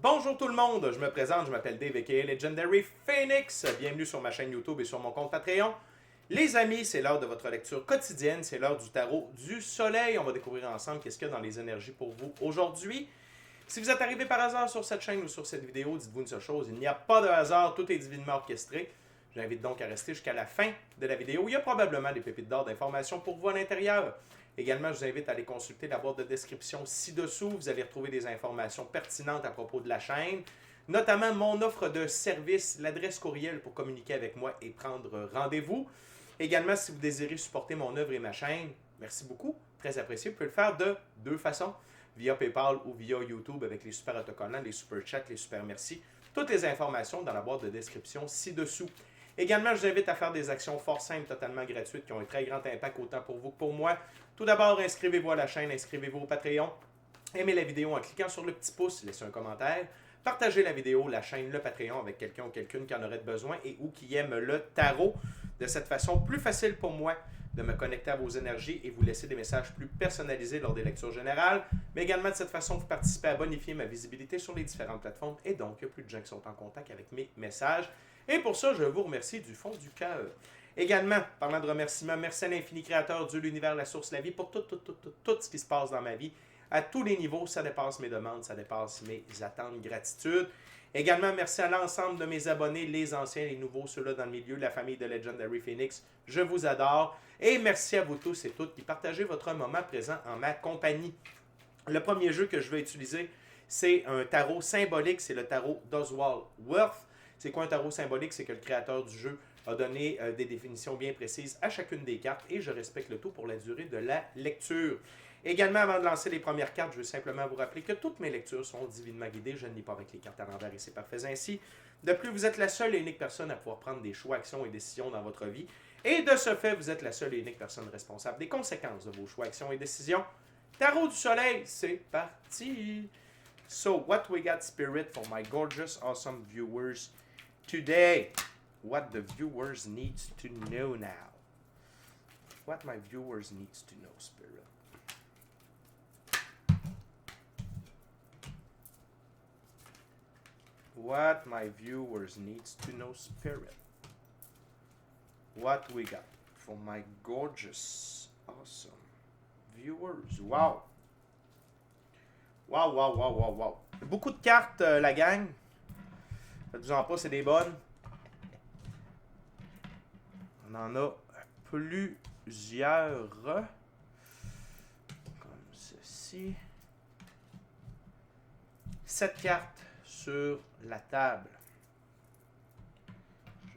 Bonjour tout le monde, je me présente, je m'appelle Dave aka Legendary Phoenix. Bienvenue sur ma chaîne YouTube et sur mon compte Patreon. Les amis, c'est l'heure de votre lecture quotidienne, c'est l'heure du tarot du soleil. On va découvrir ensemble qu'est-ce qu'il y a dans les énergies pour vous aujourd'hui. Si vous êtes arrivé par hasard sur cette chaîne ou sur cette vidéo, dites-vous une seule chose, il n'y a pas de hasard, tout est divinement orchestré. Je vous invite donc à rester jusqu'à la fin de la vidéo. Il y a probablement des pépites d'or d'informations pour vous à l'intérieur. Également, je vous invite à aller consulter la boîte de description ci-dessous. Vous allez retrouver des informations pertinentes à propos de la chaîne, notamment mon offre de service, l'adresse courriel pour communiquer avec moi et prendre rendez-vous. Également, si vous désirez supporter mon œuvre et ma chaîne, merci beaucoup, très apprécié. Vous pouvez le faire de deux façons, via PayPal ou via YouTube avec les super autocollants, les super chats, les super merci. Toutes les informations dans la boîte de description ci-dessous. Également, je vous invite à faire des actions fort simples, totalement gratuites, qui ont un très grand impact autant pour vous que pour moi. Tout d'abord, inscrivez-vous à la chaîne, inscrivez-vous au Patreon. Aimez la vidéo en cliquant sur le petit pouce, laissez un commentaire. Partagez la vidéo, la chaîne, le Patreon avec quelqu'un ou quelqu'une qui en aurait besoin et ou qui aime le tarot. De cette façon, plus facile pour moi de me connecter à vos énergies et vous laisser des messages plus personnalisés lors des lectures générales. Mais également, de cette façon, vous participez à bonifier ma visibilité sur les différentes plateformes et donc, il y a plus de gens qui sont en contact avec mes messages. Et pour ça, je vous remercie du fond du cœur. Également, parlant de remerciements, merci à l'infini créateur, Dieu, l'univers, la source, la vie, pour tout ce qui se passe dans ma vie. À tous les niveaux, ça dépasse mes demandes, ça dépasse mes attentes, gratitude. Également, merci à l'ensemble de mes abonnés, les anciens, les nouveaux, ceux-là dans le milieu, la famille de Legendary Phoenix. Je vous adore. Et merci à vous tous et toutes qui partagez votre moment présent en ma compagnie. Le premier jeu que je vais utiliser, c'est un tarot symbolique, c'est le tarot d'Oswald Worth. C'est quoi un tarot symbolique? C'est que le créateur du jeu a donné des définitions bien précises à chacune des cartes et je respecte le tout pour la durée de la lecture. Également, avant de lancer les premières cartes, je veux simplement vous rappeler que toutes mes lectures sont divinement guidées. Je ne lis pas avec les cartes à l'envers et c'est parfait ainsi. De plus, vous êtes la seule et unique personne à pouvoir prendre des choix, actions et décisions dans votre vie. Et de ce fait, vous êtes la seule et unique personne responsable des conséquences de vos choix, actions et décisions. Tarot du soleil, c'est parti! So, what we got, Spirit, for my gorgeous, awesome viewers today? What the viewers need to know now. What my viewers need to know, Spirit. What my viewers need to know, Spirit. What we got for my gorgeous, awesome viewers. Wow. Wow, wow, wow, wow, wow. Beaucoup de cartes, la gang. Faites-vous-en pas, c'est des bonnes. On en a plusieurs. Comme ceci. 7 cartes sur la table.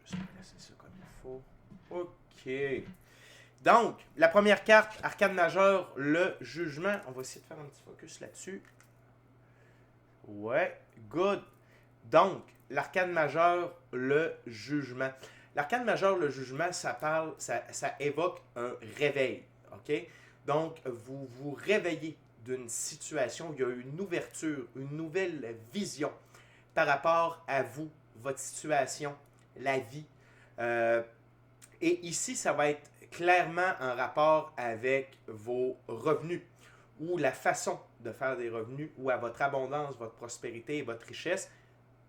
Je vais placer ça comme il faut. OK. Donc, la première carte, arcane majeur, le jugement. On va essayer de faire un petit focus là-dessus. Ouais, good. Donc, l'arcane majeur, le jugement. L'arcane majeur, le jugement, ça évoque un réveil. OK? Donc, vous vous réveillez d'une situation, il y a une ouverture, une nouvelle vision par rapport à vous, votre situation, la vie. Et ici, ça va être clairement en rapport avec vos revenus ou la façon de faire des revenus ou à votre abondance, votre prospérité et votre richesse.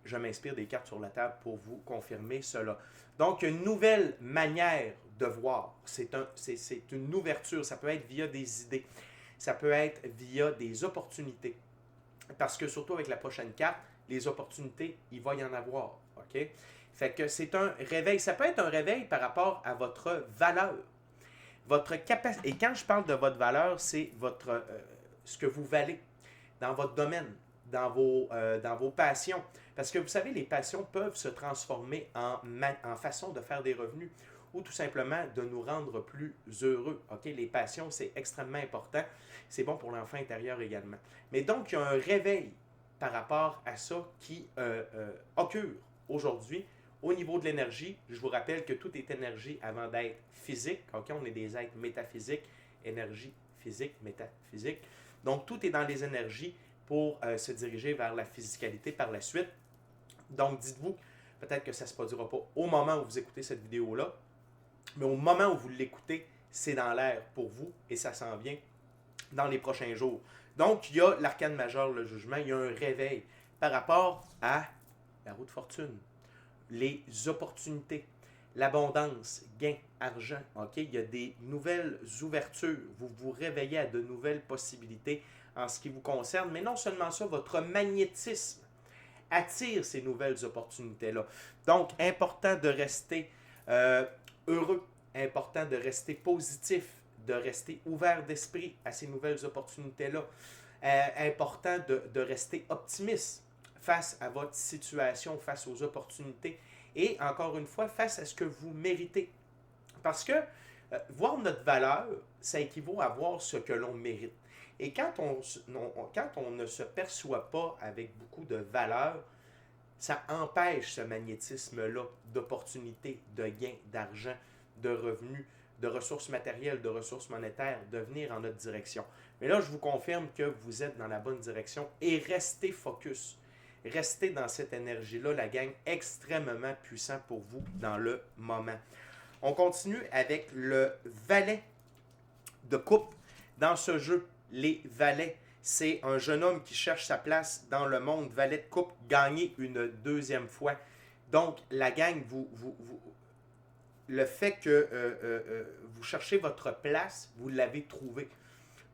Je m'inspire des cartes sur la table pour vous confirmer cela. Donc, une nouvelle manière de voir. C'est une ouverture. Ça peut être via des idées. Ça peut être via des opportunités. Parce que surtout avec la prochaine carte, les opportunités, il va y en avoir. OK? Fait que c'est un réveil. Ça peut être un réveil par rapport à votre valeur. Votre capacité. Et quand je parle de votre valeur, c'est votre ce que vous valez dans votre domaine, dans vos passions. Parce que vous savez, les passions peuvent se transformer en façon de faire des revenus ou tout simplement de nous rendre plus heureux. OK? Les passions, c'est extrêmement important. C'est bon pour l'enfant intérieur également. Mais donc, il y a un réveil par rapport à ça qui occure aujourd'hui. Au niveau de l'énergie, je vous rappelle que tout est énergie avant d'être physique. OK? On est des êtres métaphysiques, énergie physique, métaphysique. Donc, tout est dans les énergies pour se diriger vers la physicalité par la suite. Donc, dites-vous, peut-être que ça ne se produira pas au moment où vous écoutez cette vidéo-là, mais au moment où vous l'écoutez, c'est dans l'air pour vous et ça s'en vient dans les prochains jours. Donc, il y a l'arcane majeur, le jugement, il y a un réveil par rapport à la roue de fortune, les opportunités, l'abondance, gain, argent. OK? Il y a des nouvelles ouvertures. Vous vous réveillez à de nouvelles possibilités en ce qui vous concerne. Mais non seulement ça, votre magnétisme attire ces nouvelles opportunités-là. Donc, important de rester heureux, important de rester positif, de rester ouvert d'esprit à ces nouvelles opportunités-là. Important de rester optimiste face à votre situation, face aux opportunités et encore une fois, face à ce que vous méritez. Parce que voir notre valeur, ça équivaut à voir ce que l'on mérite. Et quand on ne se perçoit pas avec beaucoup de valeur, ça empêche ce magnétisme-là d'opportunités, de gains, d'argent, de revenus, de ressources matérielles, de ressources monétaires, de venir en notre direction. Mais là, je vous confirme que vous êtes dans la bonne direction et restez focus. Restez dans cette énergie-là, la gang, extrêmement puissant pour vous dans le moment. On continue avec le valet de coupe. Dans ce jeu, les valets, c'est un jeune homme qui cherche sa place dans le monde. Valet de coupe, gagner une deuxième fois. Donc, la gang, le fait que vous cherchez votre place, vous l'avez trouvée.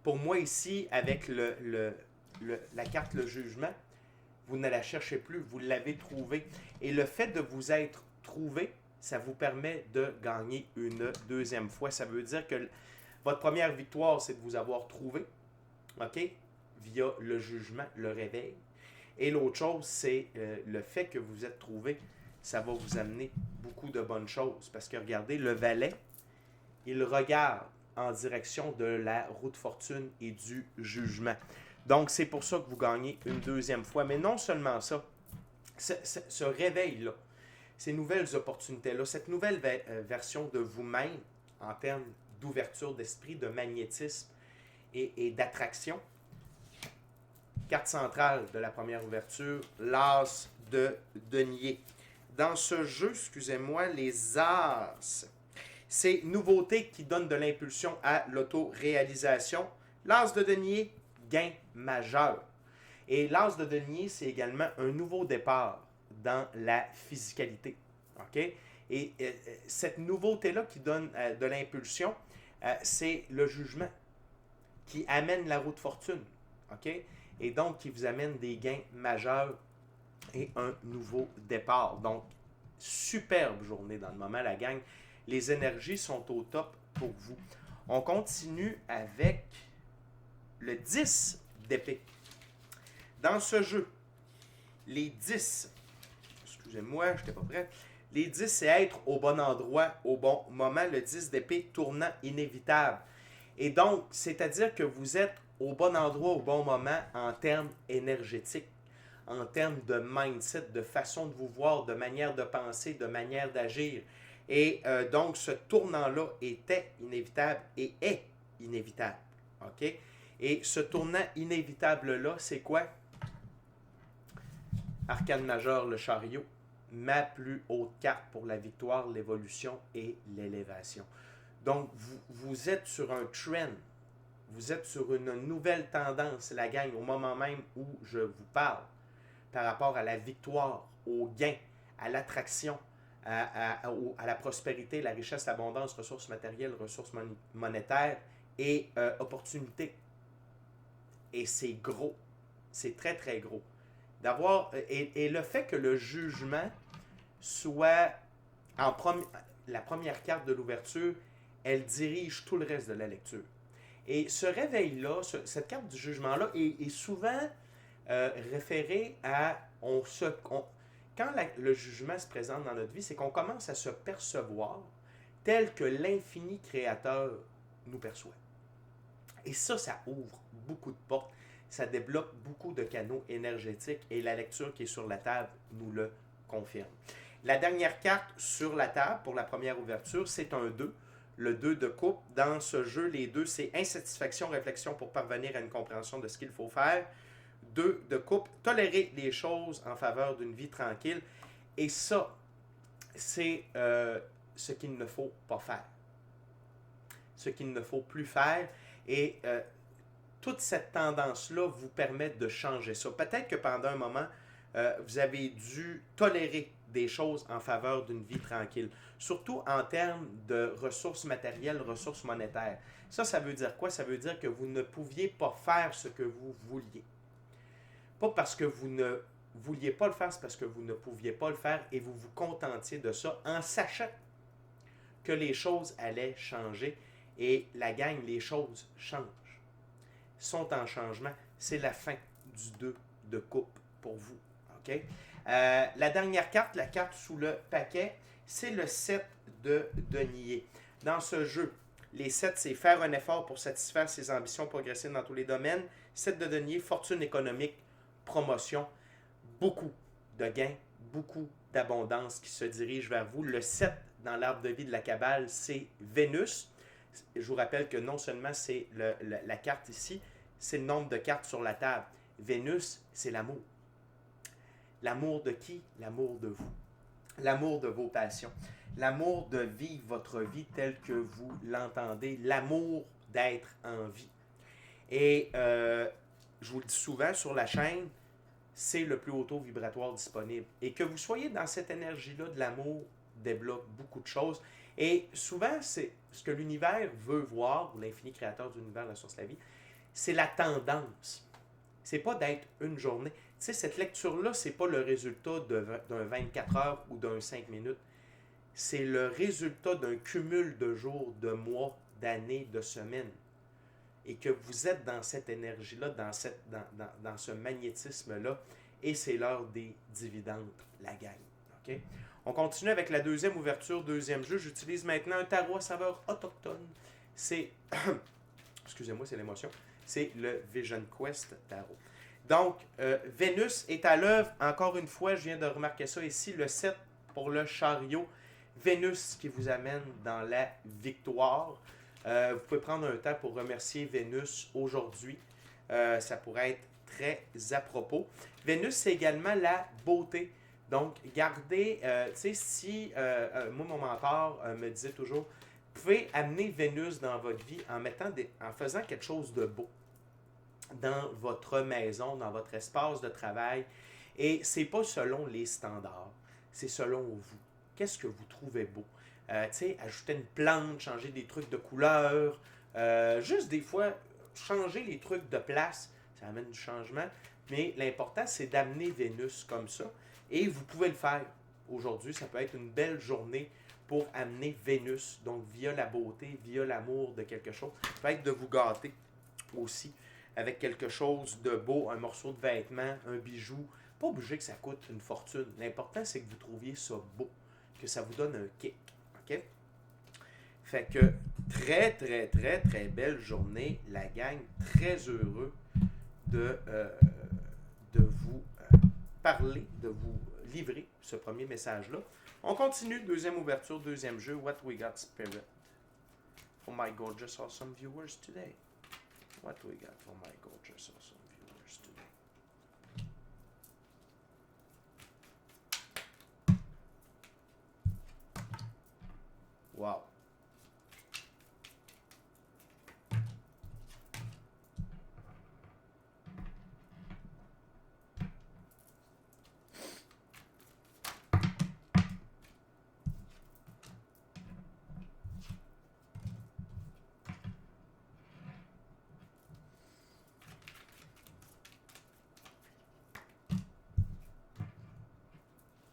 Pour moi, ici, avec la carte Le Jugement, vous ne la cherchez plus, vous l'avez trouvée. Et le fait de vous être trouvé, ça vous permet de gagner une deuxième fois. Ça veut dire que votre première victoire, c'est de vous avoir trouvé, OK, via le jugement, le réveil. Et l'autre chose, c'est le fait que vous êtes trouvé, ça va vous amener beaucoup de bonnes choses. Parce que regardez, le valet, il regarde en direction de la roue de fortune et du jugement. Donc, c'est pour ça que vous gagnez une deuxième fois. Mais non seulement ça, ce réveil-là, ces nouvelles opportunités-là, cette nouvelle version de vous-même en termes d'ouverture d'esprit, de magnétisme et d'attraction. Carte centrale de la première ouverture, l'as de denier. Dans ce jeu, excusez-moi, les as, c'est nouveauté qui donne de l'impulsion à l'autoréalisation. L'as de denier, gain majeur. Et l'as de denier, c'est également un nouveau départ dans la physicalité. OK? Et cette nouveauté-là qui donne de l'impulsion, c'est le jugement qui amène la roue de fortune. OK? Et donc, qui vous amène des gains majeurs et un nouveau départ. Donc, superbe journée dans le moment, la gang. Les énergies sont au top pour vous. On continue avec le 10 d'épée. Dans ce jeu, les 10, excusez-moi, je n'étais pas prêt. Les 10, c'est être au bon endroit, au bon moment. Le 10 d'épée, tournant inévitable. Et donc, c'est-à-dire que vous êtes au bon endroit, au bon moment en termes énergétiques, en termes de mindset, de façon de vous voir, de manière de penser, de manière d'agir. Et donc, ce tournant-là était inévitable et est inévitable. OK? Et ce tournant inévitable-là, c'est quoi? Arcane majeur, le chariot. Ma plus haute carte pour la victoire, l'évolution et l'élévation. Donc, vous êtes sur un trend. Vous êtes sur une nouvelle tendance, la gang, au moment même où je vous parle, par rapport à la victoire, au gain, à l'attraction, à la prospérité, la richesse, l'abondance, ressources matérielles, ressources monétaires et opportunités. Et c'est gros. C'est très, très gros. Et le fait que le jugement soit la première carte de l'ouverture, elle dirige tout le reste de la lecture. Et ce réveil-là, cette carte du jugement-là est souvent référée à... quand le jugement se présente dans notre vie, c'est qu'on commence à se percevoir tel que l'infini créateur nous perçoit. Et ça ouvre beaucoup de portes, ça débloque beaucoup de canaux énergétiques et la lecture qui est sur la table nous le confirme. La dernière carte sur la table pour la première ouverture, c'est un 2. Le 2 de coupe. Dans ce jeu, les 2, c'est insatisfaction, réflexion pour parvenir à une compréhension de ce qu'il faut faire. 2 de coupe, tolérer les choses en faveur d'une vie tranquille. Et ça, c'est ce qu'il ne faut pas faire. Ce qu'il ne faut plus faire. Et toute cette tendance-là vous permet de changer ça. Peut-être que pendant un moment, vous avez dû tolérer des choses en faveur d'une vie tranquille, surtout en termes de ressources matérielles, ressources monétaires. Ça veut dire quoi? Ça veut dire que vous ne pouviez pas faire ce que vous vouliez. Pas parce que vous ne vouliez pas le faire, c'est parce que vous ne pouviez pas le faire et vous vous contentiez de ça en sachant que les choses allaient changer. Et la gang, les choses changent, sont en changement. C'est la fin du 2 de coupe pour vous. OK? La dernière carte, la carte sous le paquet, c'est le 7 de denier. Dans ce jeu, les 7, c'est faire un effort pour satisfaire ses ambitions, progresser dans tous les domaines. 7 de denier, fortune économique, promotion, beaucoup de gains, beaucoup d'abondance qui se dirige vers vous. Le 7 dans l'arbre de vie de la Kabbale, c'est Vénus. Je vous rappelle que non seulement c'est la carte ici, c'est le nombre de cartes sur la table. Vénus, c'est l'amour. L'amour de qui? L'amour de vous. L'amour de vos passions. L'amour de vivre votre vie telle que vous l'entendez. L'amour d'être en vie. Et je vous le dis souvent sur la chaîne, c'est le plus haut taux vibratoire disponible. Et que vous soyez dans cette énergie-là de l'amour débloque beaucoup de choses. Et souvent, c'est ce que l'univers veut voir, l'infini créateur de l'univers, la source de la vie, c'est la tendance. C'est pas d'être une journée. Tu sais, cette lecture-là, c'est pas le résultat d'un 24 heures ou d'un 5 minutes. C'est le résultat d'un cumul de jours, de mois, d'années, de semaines. Et que vous êtes dans cette énergie-là, dans ce magnétisme-là, et c'est l'heure des dividendes, la gang. OK? On continue avec la deuxième ouverture, deuxième jeu. J'utilise maintenant un tarot à saveur autochtone. C'est, excusez-moi, c'est l'émotion. C'est le Vision Quest tarot. Donc, Vénus est à l'œuvre. Encore une fois, je viens de remarquer ça ici, le 7 pour le chariot. Vénus qui vous amène dans la victoire. Vous pouvez prendre un temps pour remercier Vénus aujourd'hui. Ça pourrait être très à propos. Vénus, c'est également la beauté. Donc, gardez, tu sais, si, moi, mon mentor me disait toujours, vous pouvez amener Vénus dans votre vie en faisant quelque chose de beau dans votre maison, dans votre espace de travail. Et c'est pas selon les standards, c'est selon vous. Qu'est-ce que vous trouvez beau? Tu sais, ajouter une plante, changer des trucs de couleur, juste des fois, changer les trucs de place, ça amène du changement. Mais l'important, c'est d'amener Vénus comme ça. Et vous pouvez le faire aujourd'hui. Ça peut être une belle journée pour amener Vénus. Donc, via la beauté, via l'amour de quelque chose. Ça peut être de vous gâter aussi avec quelque chose de beau, un morceau de vêtement, un bijou. Pas obligé que ça coûte une fortune. L'important, c'est que vous trouviez ça beau, que ça vous donne un kick. OK? Fait que très, très, très, très belle journée, la gang. Très heureux de vous parler, de vous livrer ce premier message-là. On continue, deuxième ouverture, deuxième jeu. What we got, Spirit? For my gorgeous, awesome viewers today. What we got for my gorgeous, awesome viewers today? Wow.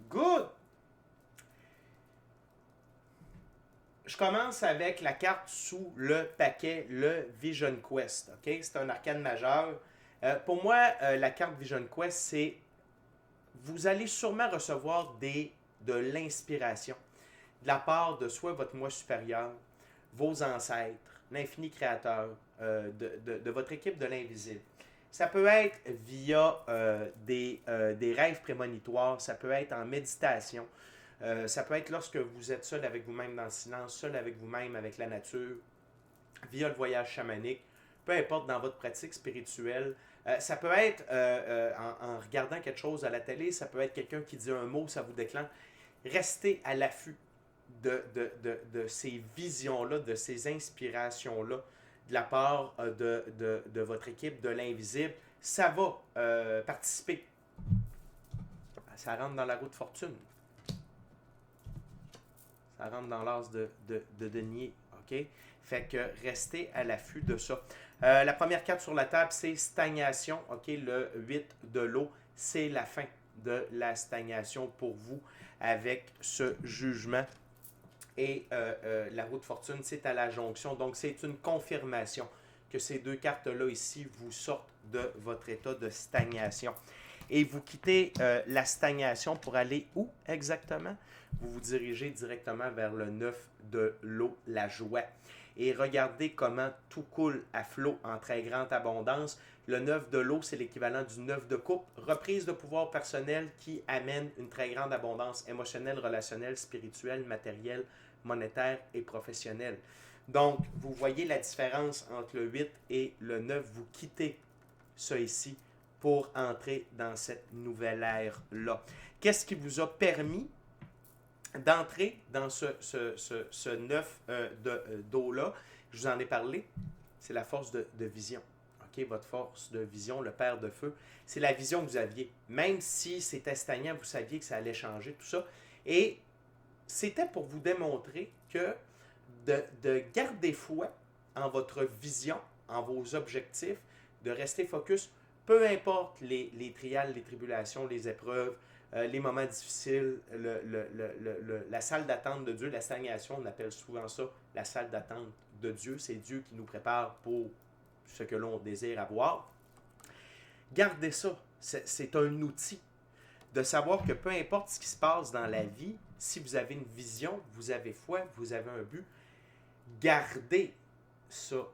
Good! Je commence avec la carte sous le paquet, le Vision Quest. Okay? C'est un arcane majeur. Pour moi, la carte Vision Quest, c'est vous allez sûrement recevoir de l'inspiration de la part de soit votre moi supérieur, vos ancêtres, l'infini créateur, de votre équipe de l'invisible. Ça peut être via des rêves prémonitoires, ça peut être en méditation, ça peut être lorsque vous êtes seul avec vous-même dans le silence, seul avec vous-même, avec la nature, via le voyage chamanique, peu importe dans votre pratique spirituelle. Ça peut être en regardant quelque chose à la télé, ça peut être quelqu'un qui dit un mot, ça vous déclenche. Restez à l'affût de ces visions-là, de ces inspirations-là, de la part de votre équipe de l'invisible. Ça va participer Ça rentre dans la roue de fortune. Ça rentre dans l'as de denier. OK? Fait que restez à l'affût de ça. La première carte sur la table, c'est stagnation. OK? Le 8 de l'eau, c'est la fin de la stagnation pour vous avec ce jugement. Et la roue de fortune, c'est à la jonction. Donc, c'est une confirmation que ces deux cartes-là ici vous sortent de votre état de stagnation. Et vous quittez la stagnation pour aller où exactement? Vous vous dirigez directement vers le 9 de l'eau, la joie. Et regardez comment tout coule à flot en très grande abondance. Le 9 de l'eau, c'est l'équivalent du 9 de coupe. Reprise de pouvoir personnel qui amène une très grande abondance émotionnelle, relationnelle, spirituelle, matérielle, monétaire et professionnelle. Donc, vous voyez la différence entre le 8 et le 9. Vous quittez ça ici pour entrer dans cette nouvelle ère-là. Qu'est-ce qui vous a permis d'entrer dans ce 9 d'eau-là? Je vous en ai parlé. C'est la force de vision. Okay? Votre force de vision, le père de feu, c'est la vision que vous aviez. Même si c'était stagnant, vous saviez que ça allait changer, tout ça. Et c'était pour vous démontrer que de garder foi en votre vision, en vos objectifs, de rester focus, peu importe les trials, les tribulations, les épreuves, les moments difficiles, la salle d'attente de Dieu, la stagnation, on appelle souvent ça la salle d'attente de Dieu. C'est Dieu qui nous prépare pour ce que l'on désire avoir. Gardez ça. C'est un outil de savoir que peu importe ce qui se passe dans la vie, si vous avez une vision, vous avez foi, vous avez un but, gardez ça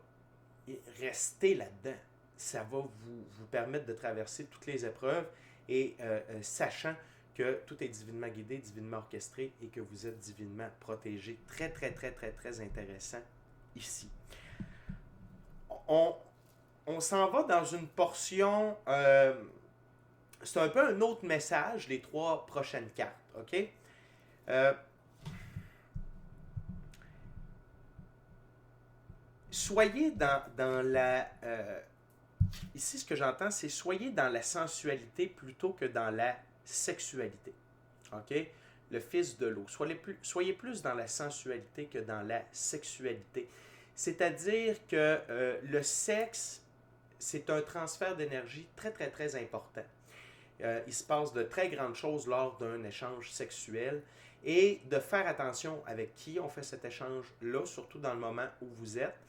et restez là-dedans. Ça va vous permettre de traverser toutes les épreuves et sachant que tout est divinement guidé, divinement orchestré et que vous êtes divinement protégé. Très, très, très, très, très intéressant ici. On s'en va dans une portion... c'est un peu un autre message, les 3 prochaines cartes. OK? Soyez dans la... ici, ce que j'entends, c'est soyez dans la sensualité plutôt que dans la sexualité. OK? Le fils de l'eau. Soyez plus dans la sensualité que dans la sexualité. C'est-à-dire que le sexe, c'est un transfert d'énergie très, très, très important. Il se passe de très grandes choses lors d'un échange sexuel et de faire attention avec qui on fait cet échange-là, surtout dans le moment où vous êtes.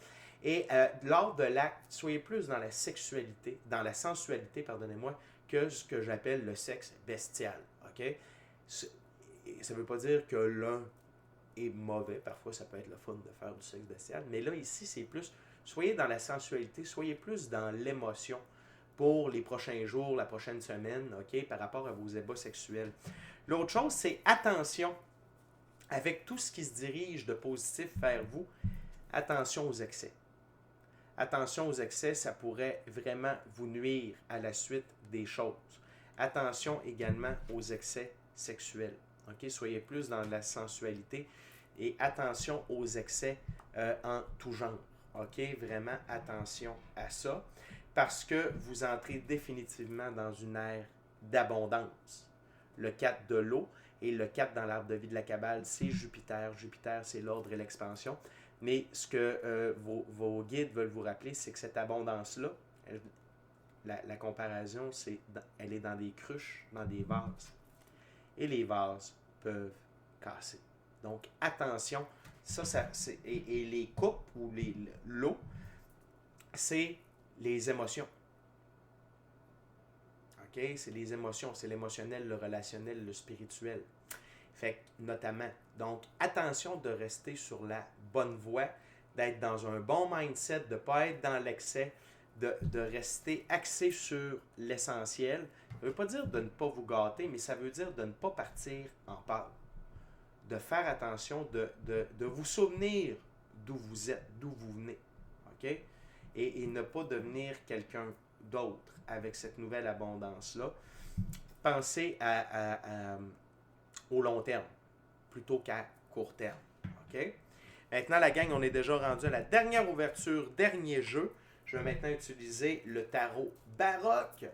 Et lors de l'acte, soyez plus dans la sexualité, dans la sensualité, pardonnez-moi, que ce que j'appelle le sexe bestial. OK? Ça ne veut pas dire que l'un est mauvais. Parfois, ça peut être le fun de faire du sexe bestial. Mais là, ici, c'est plus, soyez dans la sensualité, soyez plus dans l'émotion pour les prochains jours, la prochaine semaine, OK, par rapport à vos ébats sexuels. L'autre chose, c'est attention. Avec tout ce qui se dirige de positif vers vous, attention aux excès. Attention aux excès, ça pourrait vraiment vous nuire à la suite des choses. Attention également aux excès sexuels. OK? Soyez plus dans la sensualité et attention aux excès en tout genre. OK? Vraiment attention à ça parce que vous entrez définitivement dans une ère d'abondance. Le 4 de l'eau et le 4 dans l'arbre de vie de la Kabbale, c'est Jupiter. Jupiter, c'est l'ordre et l'expansion. Mais ce que vos guides veulent vous rappeler, c'est que cette abondance-là, la comparaison, elle est dans des cruches, dans des vases. Et les vases peuvent casser. Donc, attention, et les coupes ou l'eau, c'est les émotions. OK? C'est les émotions, c'est l'émotionnel, le relationnel, le spirituel. Fait que, notamment, donc, attention de rester sur la bonne voie, d'être dans un bon mindset, de ne pas être dans l'excès, de rester axé sur l'essentiel. Ça ne veut pas dire de ne pas vous gâter, mais ça veut dire de ne pas partir en peur. De faire attention, de vous souvenir d'où vous êtes, d'où vous venez. OK? Et ne pas devenir quelqu'un d'autre avec cette nouvelle abondance-là. Pensez au long terme plutôt qu'à court terme. OK? Maintenant, la gang, on est déjà rendu à la dernière ouverture, dernier jeu. Je vais maintenant utiliser le tarot baroque.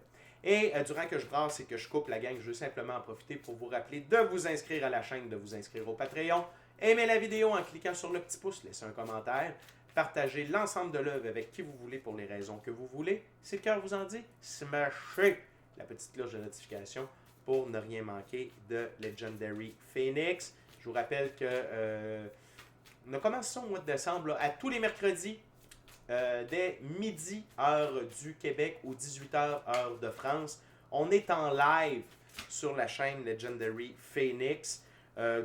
Et durant que je brasse et que je coupe la gang, je veux simplement en profiter pour vous rappeler de vous inscrire à la chaîne, de vous inscrire au Patreon. Aimez la vidéo en cliquant sur le petit pouce, laissez un commentaire. Partagez l'ensemble de l'œuvre avec qui vous voulez pour les raisons que vous voulez. Si le cœur vous en dit, smashez la petite cloche de notification pour ne rien manquer de Legendary Phoenix. Je vous rappelle que on a commencé ça au mois de décembre, là, à tous les mercredis, dès midi, heure du Québec, ou 18h, heure de France. On est en live sur la chaîne Legendary Phoenix.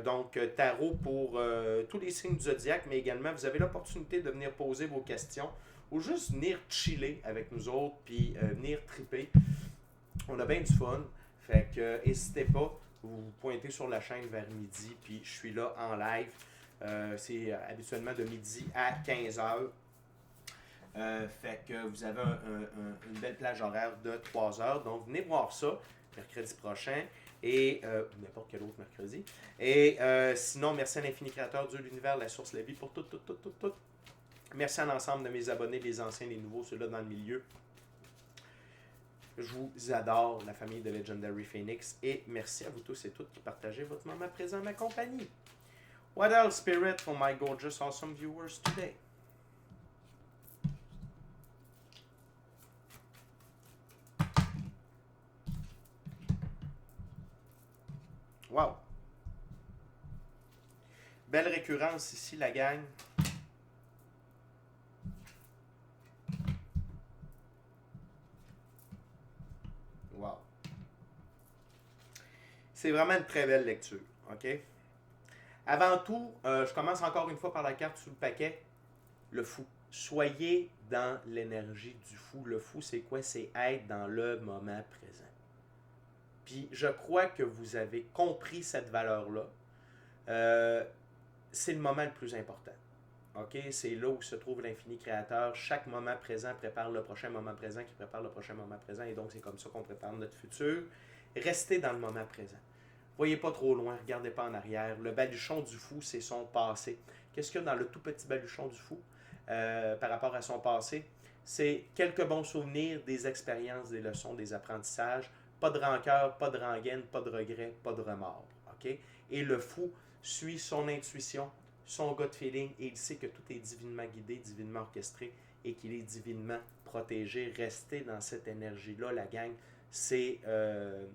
Donc, tarot pour tous les signes du zodiaque, mais également, vous avez l'opportunité de venir poser vos questions ou juste venir chiller avec nous autres, puis venir triper. On a bien du fun. Fait que n'hésitez pas, vous vous pointez sur la chaîne vers midi, puis je suis là en live. C'est habituellement de midi à 15h. Fait que vous avez une belle plage horaire de 3 heures. Donc, venez voir ça mercredi prochain. Et n'importe quel autre mercredi. Et sinon, merci à l'infini créateur, Dieu, l'univers, la source, la vie, pour tout. Merci à l'ensemble de mes abonnés, les anciens, les nouveaux, ceux-là dans le milieu. Je vous adore, la famille de Legendary Phoenix. Et merci à vous tous et toutes qui partagez votre moment présent à ma compagnie. What else, Spirit, for my gorgeous, awesome viewers today? Wow! Belle récurrence ici, la gang. Wow! C'est vraiment une très belle lecture, ok? Avant tout, je commence encore une fois par la carte sous le paquet. Le fou. Soyez dans l'énergie du fou. Le fou, c'est quoi? C'est être dans le moment présent. Puis je crois que vous avez compris cette valeur-là. C'est le moment le plus important. OK? C'est là où se trouve l'infini créateur. Chaque moment présent prépare le prochain moment présent qui prépare le prochain moment présent. Et donc, c'est comme ça qu'on prépare notre futur. Restez dans le moment présent. Voyez pas trop loin, regardez pas en arrière. Le baluchon du fou, c'est son passé. Qu'est-ce qu'il y a dans le tout petit baluchon du fou par rapport à son passé? C'est quelques bons souvenirs, des expériences, des leçons, des apprentissages. Pas de rancœur, pas de rengaine, pas de regret, pas de remords. OK? Et le fou suit son intuition, son gut feeling, et il sait que tout est divinement guidé, divinement orchestré, et qu'il est divinement protégé. Restez dans cette énergie-là, la gang. C'est de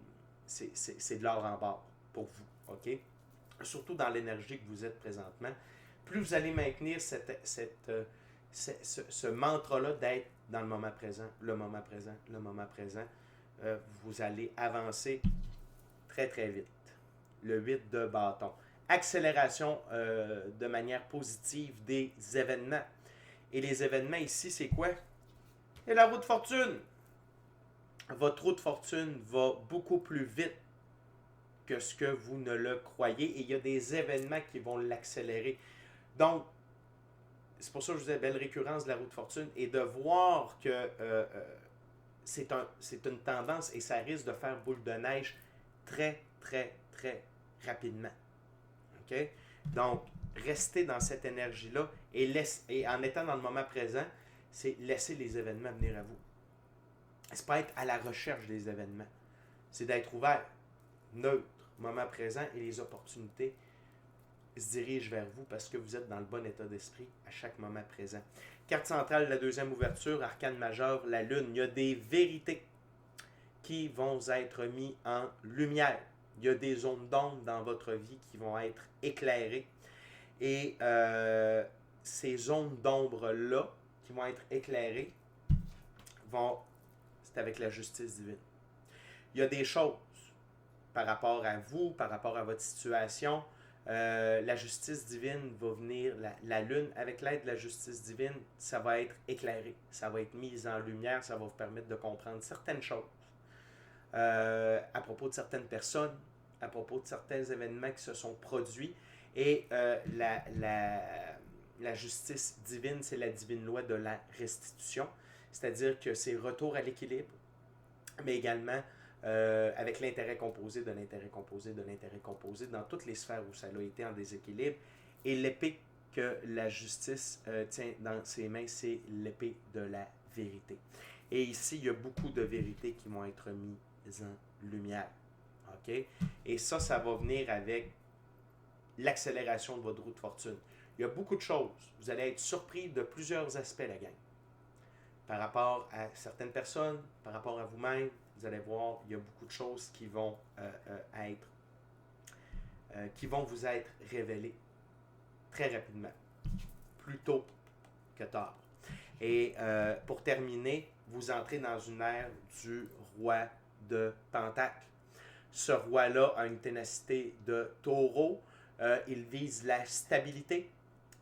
l'or en barre pour vous. OK? Surtout dans l'énergie que vous êtes présentement. Plus vous allez maintenir ce mantra-là d'être dans le moment présent, le moment présent, le moment présent, vous allez avancer très très vite. Le 8 de bâton. Accélération de manière positive des événements. Et les événements ici, c'est quoi? Et la roue de fortune. Votre roue de fortune va beaucoup plus vite que ce que vous ne le croyez. Et il y a des événements qui vont l'accélérer. Donc, c'est pour ça que je vous disais belle récurrence de la roue de fortune. Et de voir que c'est une tendance et ça risque de faire boule de neige très, très, très rapidement. OK? Donc, restez dans cette énergie-là et en étant dans le moment présent, c'est laisser les événements venir à vous. C'est pas être à la recherche des événements. C'est d'être ouvert, neutre, moment présent et les opportunités se dirigent vers vous parce que vous êtes dans le bon état d'esprit à chaque moment présent. Carte centrale, la deuxième ouverture, arcane majeur, la lune. Il y a des vérités qui vont être mises en lumière. Il y a des zones d'ombre dans votre vie qui vont être éclairées. Et ces zones d'ombre-là qui vont être éclairées c'est avec la justice divine. Il y a des choses par rapport à vous, par rapport à votre situation. La justice divine va venir, la lune, avec l'aide de la justice divine, ça va être éclairé, ça va être mis en lumière, ça va vous permettre de comprendre certaines choses à propos de certaines personnes, à propos de certains événements qui se sont produits. Et la justice divine, c'est la divine loi de la restitution, c'est-à-dire que c'est retour à l'équilibre, mais également avec l'intérêt composé de l'intérêt composé de l'intérêt composé dans toutes les sphères où ça a été en déséquilibre. Et l'épée que la justice tient dans ses mains, c'est l'épée de la vérité. Et ici, il y a beaucoup de vérités qui vont être mises en lumière. OK? Et ça va venir avec l'accélération de votre roue de fortune. Il y a beaucoup de choses. Vous allez être surpris de plusieurs aspects, la gang. Par rapport à certaines personnes, par rapport à vous-même, vous allez voir, il y a beaucoup de choses qui vont vous être révélées très rapidement, plus tôt que tard. Et pour terminer, vous entrez dans une ère du roi de Pentacle. Ce roi-là a une ténacité de taureau. Il vise la stabilité,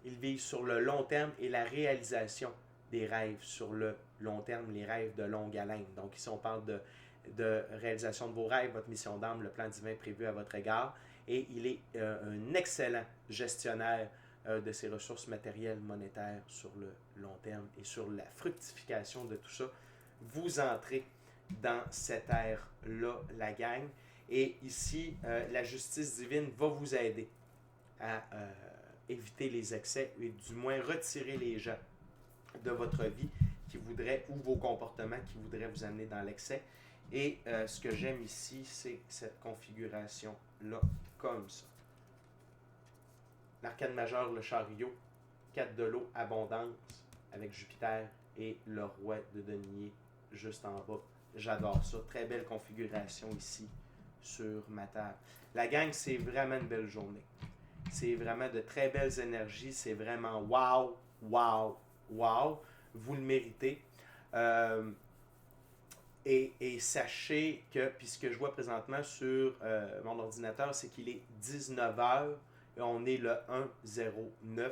il vise sur le long terme et la réalisation des rêves sur le long terme, les rêves de longue haleine. Donc ici, on parle de réalisation de vos rêves, votre mission d'âme, le plan divin prévu à votre égard. Et il est un excellent gestionnaire de ses ressources matérielles, monétaires sur le long terme et sur la fructification de tout ça. Vous entrez dans cette ère-là, la gang. Et ici, la justice divine va vous aider à éviter les excès et du moins retirer les gens de votre vie qui voudraient, ou vos comportements qui voudraient vous amener dans l'excès. Et ce que j'aime ici, c'est cette configuration-là, comme ça. L'arcane majeur, le chariot, 4 de l'eau, abondance, avec Jupiter et le roi de denier juste en bas. J'adore ça. Très belle configuration ici sur ma table. La gang, c'est vraiment une belle journée. C'est vraiment de très belles énergies. C'est vraiment wow, wow, wow. Vous le méritez. Et sachez que, puis ce que je vois présentement sur mon ordinateur, c'est qu'il est 19h et on est le 1-0-9.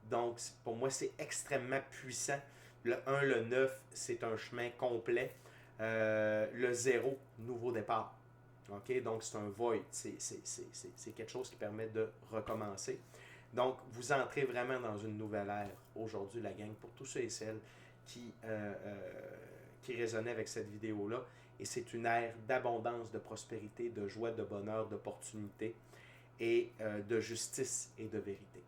Donc, pour moi, c'est extrêmement puissant. Le 1, le 9, c'est un chemin complet. Le 0, nouveau départ. OK? Donc, c'est un void. C'est quelque chose qui permet de recommencer. Donc, vous entrez vraiment dans une nouvelle ère aujourd'hui, la gang, pour tous ceux et celles qui résonnaient avec cette vidéo-là. Et c'est une ère d'abondance, de prospérité, de joie, de bonheur, d'opportunité et de justice et de vérité.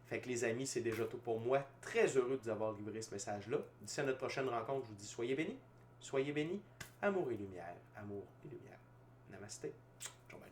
Fait que les amis, c'est déjà tout pour moi. Très heureux de vous avoir livré ce message-là. D'ici à notre prochaine rencontre, je vous dis soyez bénis, amour et lumière, amour et lumière. Namasté. Ciao, bye.